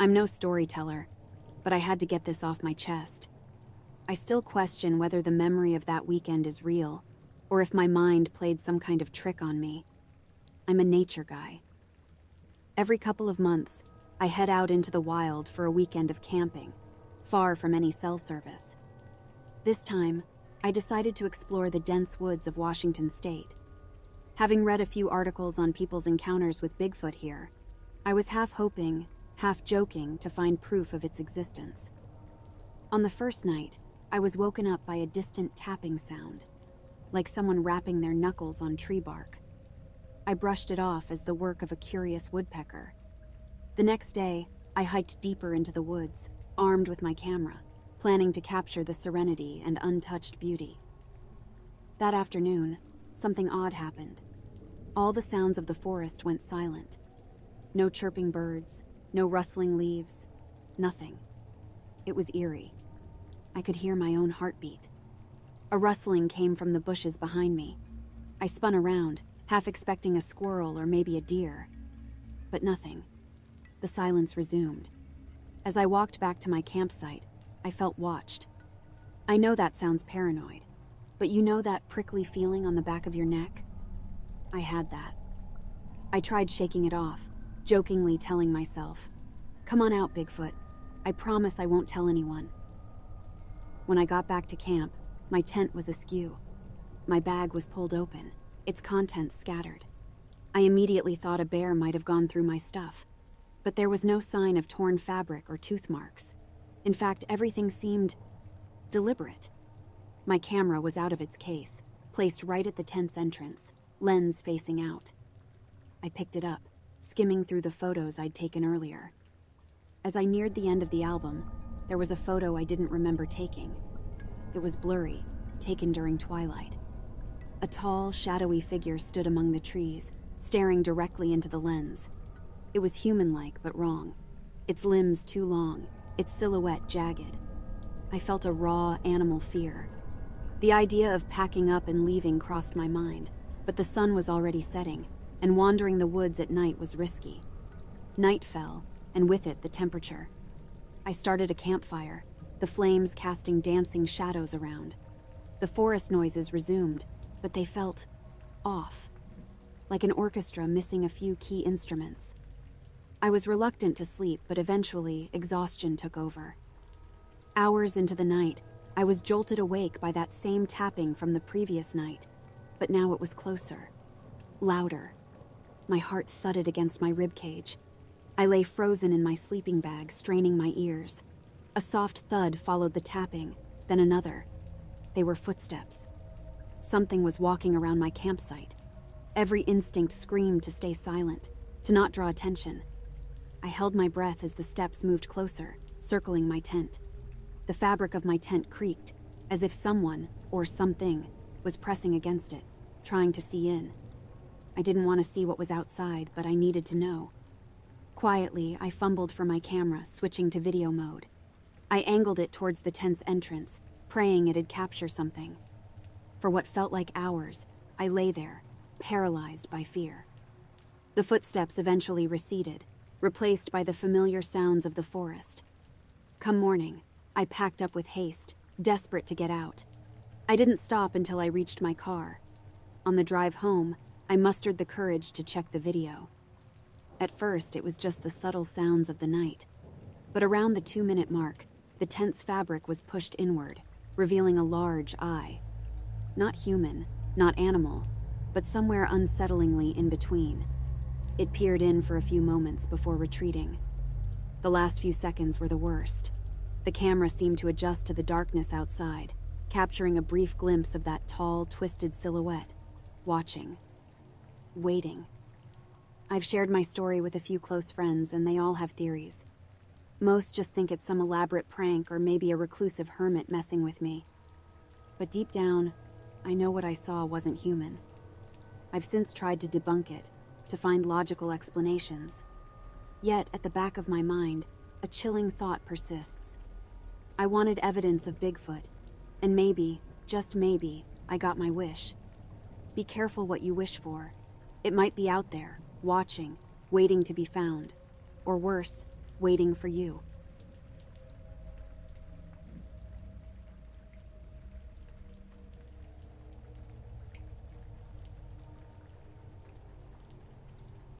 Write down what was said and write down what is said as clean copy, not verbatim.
I'm no storyteller, but I had to get this off my chest. I still question whether the memory of that weekend is real, or if my mind played some kind of trick on me. I'm a nature guy. Every couple of months, I head out into the wild for a weekend of camping, far from any cell service. This time, I decided to explore the dense woods of Washington state. Having read a few articles on people's encounters with Bigfoot here, I was half hoping, half joking to find proof of its existence. On the first night, I was woken up by a distant tapping sound, like someone rapping their knuckles on tree bark. I brushed it off as the work of a curious woodpecker. The next day, I hiked deeper into the woods, armed with my camera, planning to capture the serenity and untouched beauty. That afternoon, something odd happened. All the sounds of the forest went silent. No chirping birds, no rustling leaves, nothing. It was eerie. I could hear my own heartbeat. A rustling came from the bushes behind me. I spun around, half expecting a squirrel or maybe a deer. But nothing. The silence resumed. As I walked back to my campsite, I felt watched. I know that sounds paranoid, but you know that prickly feeling on the back of your neck? I had that. I tried shaking it off, jokingly telling myself, "Come on out, Bigfoot. I promise I won't tell anyone." When I got back to camp, my tent was askew. My bag was pulled open, its contents scattered. I immediately thought a bear might have gone through my stuff, but there was no sign of torn fabric or tooth marks. In fact, everything seemed deliberate. My camera was out of its case, placed right at the tent's entrance, lens facing out. I picked it up, skimming through the photos I'd taken earlier. As I neared the end of the album, there was a photo I didn't remember taking. It was blurry, taken during twilight. A tall, shadowy figure stood among the trees, staring directly into the lens. It was human-like, but wrong. Its limbs too long, its silhouette jagged. I felt a raw, animal fear. The idea of packing up and leaving crossed my mind, but the sun was already setting, and wandering the woods at night was risky. Night fell, and with it the temperature. I started a campfire, the flames casting dancing shadows around. The forest noises resumed, but they felt off, like an orchestra missing a few key instruments. I was reluctant to sleep, but eventually exhaustion took over. Hours into the night, I was jolted awake by that same tapping from the previous night, but now it was closer, louder. My heart thudded against my ribcage. I lay frozen in my sleeping bag, straining my ears. A soft thud followed the tapping, then another. They were footsteps. Something was walking around my campsite. Every instinct screamed to stay silent, to not draw attention. I held my breath as the steps moved closer, circling my tent. The fabric of my tent creaked, as if someone, or something, was pressing against it, trying to see in. I didn't want to see what was outside, but I needed to know. Quietly, I fumbled for my camera, switching to video mode. I angled it towards the tent's entrance, praying it'd capture something. For what felt like hours, I lay there, paralyzed by fear. The footsteps eventually receded, replaced by the familiar sounds of the forest. Come morning, I packed up with haste, desperate to get out. I didn't stop until I reached my car. On the drive home, I mustered the courage to check the video. At first, it was just the subtle sounds of the night. But around the 2-minute mark, the tent's fabric was pushed inward, revealing a large eye. Not human, not animal, but somewhere unsettlingly in between. It peered in for a few moments before retreating. The last few seconds were the worst. The camera seemed to adjust to the darkness outside, capturing a brief glimpse of that tall, twisted silhouette, watching, waiting. I've shared my story with a few close friends, and they all have theories. Most just think it's some elaborate prank or maybe a reclusive hermit messing with me. But deep down, I know what I saw wasn't human. I've since tried to debunk it, to find logical explanations. Yet, at the back of my mind, a chilling thought persists. I wanted evidence of Bigfoot, and maybe, just maybe, I got my wish. Be careful what you wish for. It might be out there, watching, waiting to be found. Or worse, waiting for you.